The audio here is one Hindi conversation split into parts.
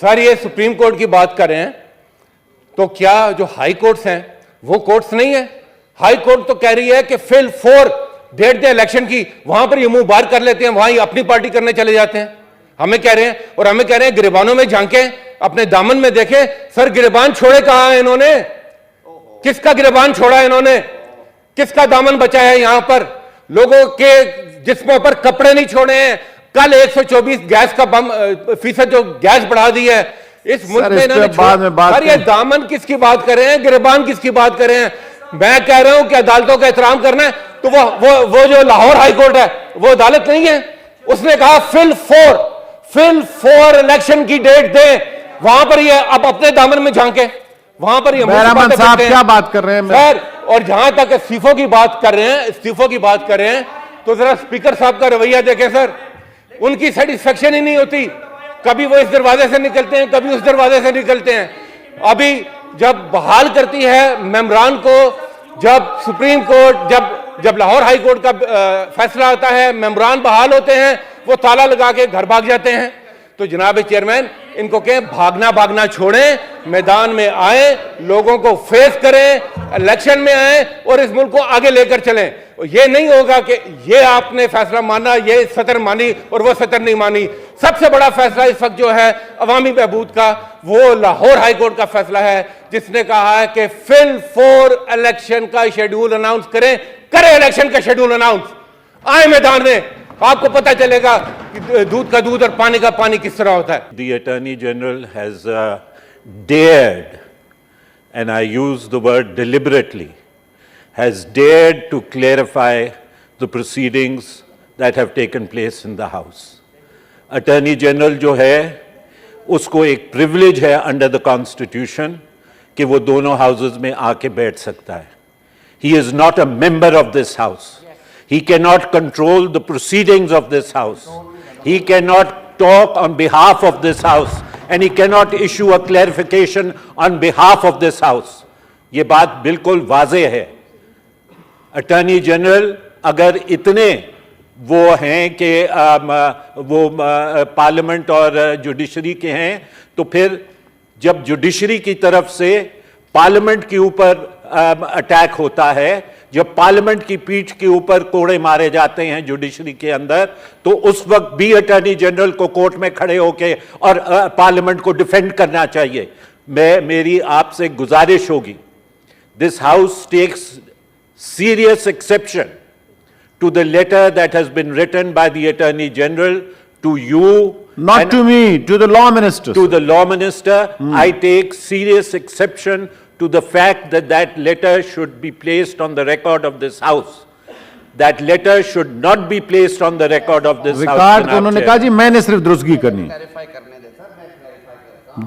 सर ये सुप्रीम कोर्ट की बात कर रहे हैं तो क्या जो हाई कोर्ट्स हैं वो कोर्ट्स नहीं है? हाई कोर्ट तो कह रही है कि फिल 4 डेट दे इलेक्शन की, वहां पर ये मुंह बार कर लेते हैं, वहां ही अपनी पार्टी करने चले जाते हैं। हमें कह रहे हैं और हमें कह रहे हैं गिरबानों में झांके, अपने दामन में देखें। सर गिरबान छोड़े कहां है इन्होंने? किसका गिरबान छोड़ा है इन्होंने? किसका दामन बचाया है? यहां पर लोगों के जिस्मों पर कपड़े नहीं छोड़े हैं। कल 124 गैस का फीसद जो गैस बढ़ा दी है इस मुल्क में इन्होंने। सर ये दामन किसकी बात कर रहे हैं, गिरबान किसकी बात कर रहे हैं? मैं कह रहा हूं कि अदालतों का एहतराम करना है तो वो जो लाहौर हाई कोर्ट है वो अदालत नहीं है। उसने कहा फिल 4 इलेक्शन की डेट दे, वहां पर ये अब अपने दामन में झांके, वहां पर ये साहब क्या बात कर रहे हैं सर। और जहां तक इस्तीफों की बात कर रहे हैं तो जरा स्पीकर साहब का रवैया देखें सर। उनकी सेटिस्फेक्शन ही नहीं होती, कभी वो इस दरवाजे से निकलते हैं, कभी उस दरवाजे से निकलते हैं। अभी जब बहाल करती है मेम्बरान को, जब सुप्रीम कोर्ट जब लाहौर हाई कोर्ट का फैसला आता है, मेम्बरान बहाल होते हैं, वो ताला लगा के घर भाग जाते हैं। तो जनाब चेयरमैन इनको कहें भागना छोड़ें, मैदान में आए, लोगों को फेस करें, इलेक्शन में आए और इस मुल्क को आगे लेकर चलें। ये नहीं होगा कि ये आपने फैसला माना, ये सतर मानी और वो सतर नहीं मानी। सबसे बड़ा फैसला इस वक्त जो है अवामी बहबूद का, वो लाहौर हाई कोर्ट का फैसला है, जिसने कहा है कि फिल 4 इलेक्शन का शेड्यूल अनाउंस करें इलेक्शन का शेड्यूल अनाउंस। आए मैदान में, आपको पता चलेगा कि दूध का दूध और पानी का पानी किस तरह होता है। The Attorney General has dared, and I use the word deliberately, has dared to clarify the proceedings that have taken place in the House. Attorney General जो है उसको एक privilege है under the Constitution कि वो दोनों houses में आके बैठ सकता है. He is not a member of this House. He cannot control the proceedings of this House. He cannot talk on behalf of this House, and he cannot issue a clarification on behalf of this House. ये बात बिल्कुल वाज़ेह है। अटॉर्नी जनरल अगर इतने वो हैं कि वो पार्लियामेंट और जुडिशरी के हैं, तो फिर जब जुडिशरी की तरफ से पार्लियामेंट के ऊपर अटैक होता है, जब पार्लियामेंट की पीठ के ऊपर कोड़े मारे जाते हैं जुडिशरी के अंदर, तो उस वक्त भी अटॉर्नी जनरल को कोर्ट में खड़े होके और पार्लियामेंट को डिफेंड करना चाहिए। मेरी आपसे गुजारिश होगी, this house takes serious exception to the letter that has been written by the Attorney General to you. Not to me, to the law minister. To the law minister. I take serious exception to the fact that that letter should be placed on the record of this House. That letter should not be placed on the record of this House. Record तो उन्होंने कहा जी मैंने सिर्फ दुरुस्तगी करनी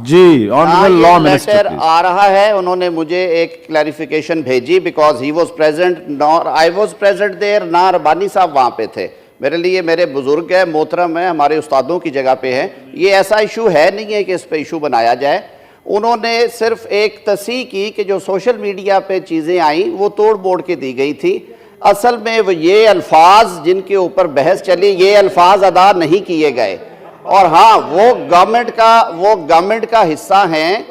जी। ऑनरेबल लॉ मिनिस्टर लेटर आ रहा है, उन्होंने मुझे एक क्लैरिफिकेशन भेजी because he was present, nor I was present there, ना रबानी साहब वहाँ पे थे। मेरे लिए मेरे बुजुर्ग है, मोहतरम है, हमारे उस्तादों की जगह पे है। ये ऐसा इशू है नहीं है कि इस पे इशू बनाया जाए। उन्होंने सिर्फ एक तस्हीह की कि जो सोशल मीडिया पे चीज़ें आई वो तोड़ मोड़ के दी गई थी। असल में वो ये अल्फाज जिनके ऊपर बहस चली, ये अल्फाज अदा नहीं किए गए। और हाँ, वो गवर्नमेंट का हिस्सा हैं,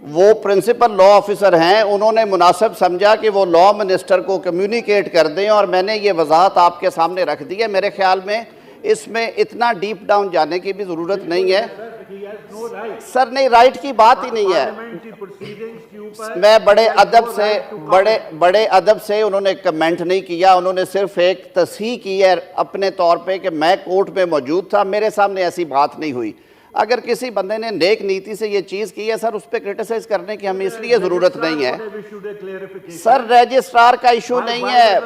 वो प्रिंसिपल लॉ ऑफिसर हैं, उन्होंने मुनासिब समझा कि वो लॉ मिनिस्टर को कम्युनिकेट कर दें और मैंने ये वजाहत आपके सामने रख दी है। मेरे ख्याल में इसमें इतना डीप डाउन जाने की भी ज़रूरत नहीं है सर। नहीं, राइट की बात ही नहीं है। मैं बड़े अदब से उन्होंने कमेंट नहीं किया, उन्होंने सिर्फ एक तस्हीह की है अपने तौर पे कि मैं कोर्ट में मौजूद था, मेरे सामने ऐसी बात नहीं हुई। अगर किसी बंदे ने नेक नीति से ये चीज़ की है सर, उस पर क्रिटिसाइज करने की हमें इसलिए ज़रूरत नहीं है सर। रजिस्ट्रार का इशू नहीं है।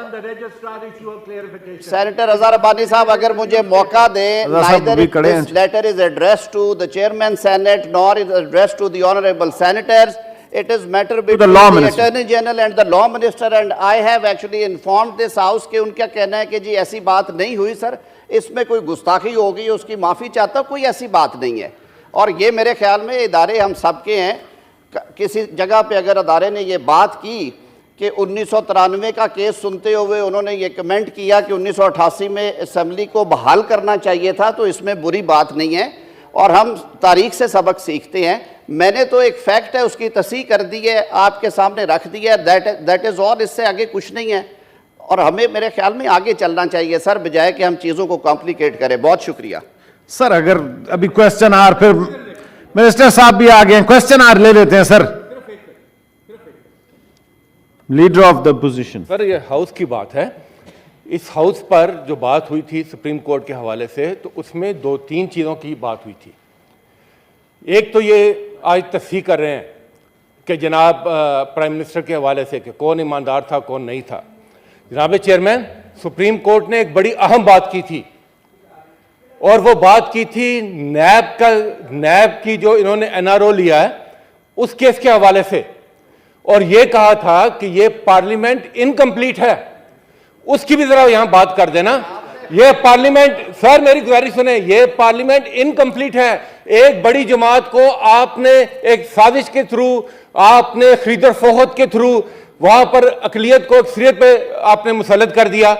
सेनेटर अज़हर अब्बानी साहब अगर मुझे मौका दें, neither this letter is addressed to the chairman senate nor is addressed to the honourable senators. It is matter between the Attorney General and the Law Minister, and I have actually informed this House कि उनका कहना है कि जी ऐसी बात नहीं हुई सर, इसमें कोई गुस्ताखी हो गई, उसकी माफ़ी चाहता हूँ, कोई ऐसी बात नहीं है। और ये मेरे ख्याल में इदारे हम सब के हैं। किसी जगह पे अगर अदारे ने ये बात की कि 1993 का केस सुनते हुए उन्होंने ये कमेंट किया कि 1988 में असम्बली को बहाल करना चाहिए था, तो इसमें बुरी बात नहीं है। और हम तारीख से सबक सीखते हैं। मैंने तो एक फैक्ट है उसकी तस्दीक कर दी है, आपके सामने रख दी है, दैट इज़ ऑल, इससे आगे कुछ नहीं है। और हमें मेरे ख्याल में आगे चलना चाहिए सर, बजाय कि हम चीज़ों को कॉम्प्लिकेट करें। बहुत शुक्रिया सर। अगर अभी क्वेश्चन आर, फिर मिनिस्टर साहब भी आ गए, क्वेश्चन आर ले लेते हैं sir, leader of the position. Sir ये हाउस की बात है, इस हाउस पर जो बात हुई थी सुप्रीम कोर्ट के हवाले से, तो उसमें 2-3 चीज़ों की बात हुई थी। एक तो ये आज तस्दीक कर रहे हैं कि जनाब प्राइम मिनिस्टर के हवाले से कि कौन ईमानदार था कौन नहीं था। जनाब चेयरमैन, सुप्रीम कोर्ट ने एक बड़ी अहम बात की थी, और वो बात की थी नैब की जो इन्होंने एनआरओ लिया है उस केस के हवाले से, और ये कहा था कि ये पार्लियामेंट इनकम्प्लीट है, उसकी भी जरा यहां बात कर देना। ये पार्लियामेंट, सर मेरी गुजारिश सुने, ये पार्लियामेंट इनकम्प्लीट है। एक बड़ी जमात को आपने एक साजिश के थ्रू, आपने खरीदर फोहत के थ्रू वहां पर अकलियत को अक्सरियत पे आपने मुसल्लत कर दिया।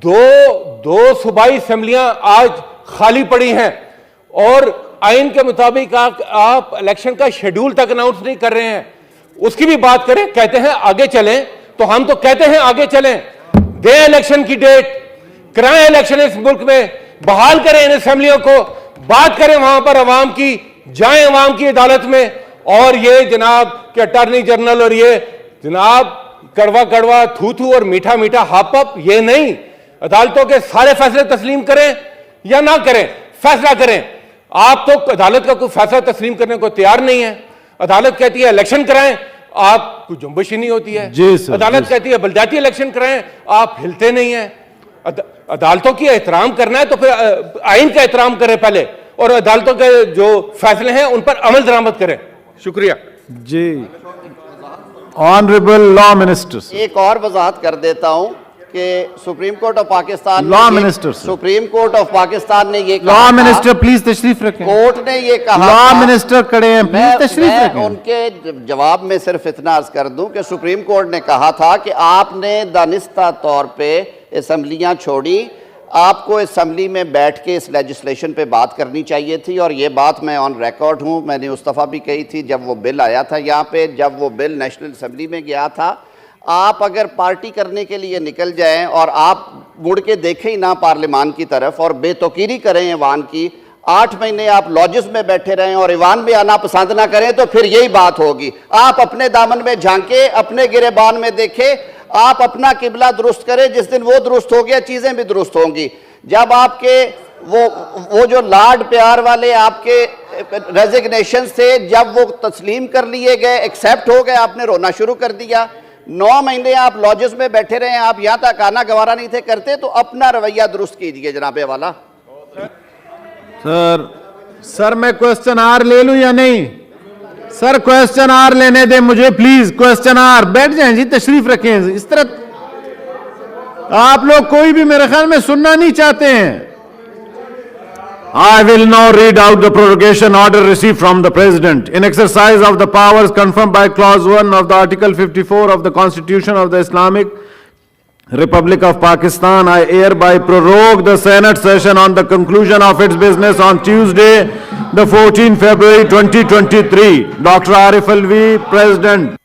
दो सूबाई असेंबलियां आज खाली पड़ी हैं, और आइन के मुताबिक आप इलेक्शन का शेड्यूल तक अनाउंस नहीं कर रहे हैं, उसकी भी बात करें। कहते हैं आगे चलें, तो हम तो कहते हैं आगे चलें, दे इलेक्शन की डेट, कराएं इलेक्शन इस मुल्क में, बहाल करें इन असेंबलियों को, बात करें वहां पर अवाम की, जाएं अवाम की अदालत में। और ये जनाब के अटॉर्नी जनरल और ये जनाब कड़वा कड़वा थू थू और मीठा मीठा हाप अप, ये नहीं। अदालतों के सारे फैसले तस्लीम करें या ना करें, फैसला करें। आप तो अदालत का कोई फैसला तस्लीम करने को तैयार नहीं है। अदालत कहती है इलेक्शन कराएं, आप कोई जुम्बिश ही नहीं होती है। जी सर, अदालत कहती है बलदियाती इलेक्शन कराएं, आप हिलते नहीं है। अदालतों की एहतराम करना है तो फिर आइन का एहतराम करें पहले, और अदालतों के जो फैसले हैं उन पर अमल दरामद करें। शुक्रिया जी। Honourable law minister. एक और वजाहत कर देता हूं कि supreme court of Pakistan law minister, supreme court of Pakistan ने ये कहा, लॉ मिनिस्टर प्लीज तशरीफ रखें। कोर्ट ने ये कहा, लॉ मिनिस्टर खड़े हैं, प्लीज तशरीफ मैं रखें। उनके जवाब में सिर्फ इतना अर्ज कर दूं कि सुप्रीम कोर्ट ने कहा था कि आपने दानिस्ता तौर पे असेंबलियां छोड़ी, आपको असेंबली में बैठ के इस लेजिस्लेशन पे बात करनी चाहिए थी। और ये बात मैं ऑन रिकॉर्ड हूँ, मैंने उस दफ़ा भी कही थी जब वो बिल आया था यहाँ पे, जब वो बिल नेशनल असेंबली में गया था। आप अगर पार्टी करने के लिए निकल जाएं और आप मुड़ के देखें ही ना पार्लियामान की तरफ और बेतौकीरी करें ईवान की, 8 महीने आप लॉजेस में बैठे रहें और ईवान में आना पसंद ना करें, तो फिर यही बात होगी। आप अपने दामन में झांके, अपने गिरेबान में देखें, आप अपना किबला दुरुस्त करें। जिस दिन वो दुरुस्त हो गया चीजें भी दुरुस्त होंगी। जब आपके वो जो लाड प्यार वाले आपके रेजिग्नेशन थे, जब वो तस्लीम कर लिए गए, एक्सेप्ट हो गए, आपने रोना शुरू कर दिया। 9 महीने आप लॉजेस में बैठे रहे, आप यहां तक आना गवारा नहीं थे करते, तो अपना रवैया दुरुस्त कीजिए जनाबे वाला। सर मैं क्वेश्चन आर ले लूं या नहीं? सर क्वेश्चन आर लेने दें मुझे प्लीज। क्वेश्चन आर, बैठ जाएं जी, तशरीफ रखें। इस तरह आप लोग कोई भी मेरे ख्याल में सुनना नहीं चाहते हैं। I will now read out the prorogation order received from the President. In exercise of the powers confirmed by Clause 1 of the Article 54 of the Constitution of the Islamic Republic of Pakistan, I hereby prorogue the Senate session on the conclusion of its business on Tuesday, the 14th February 2023. Dr. Arif Alvi, President.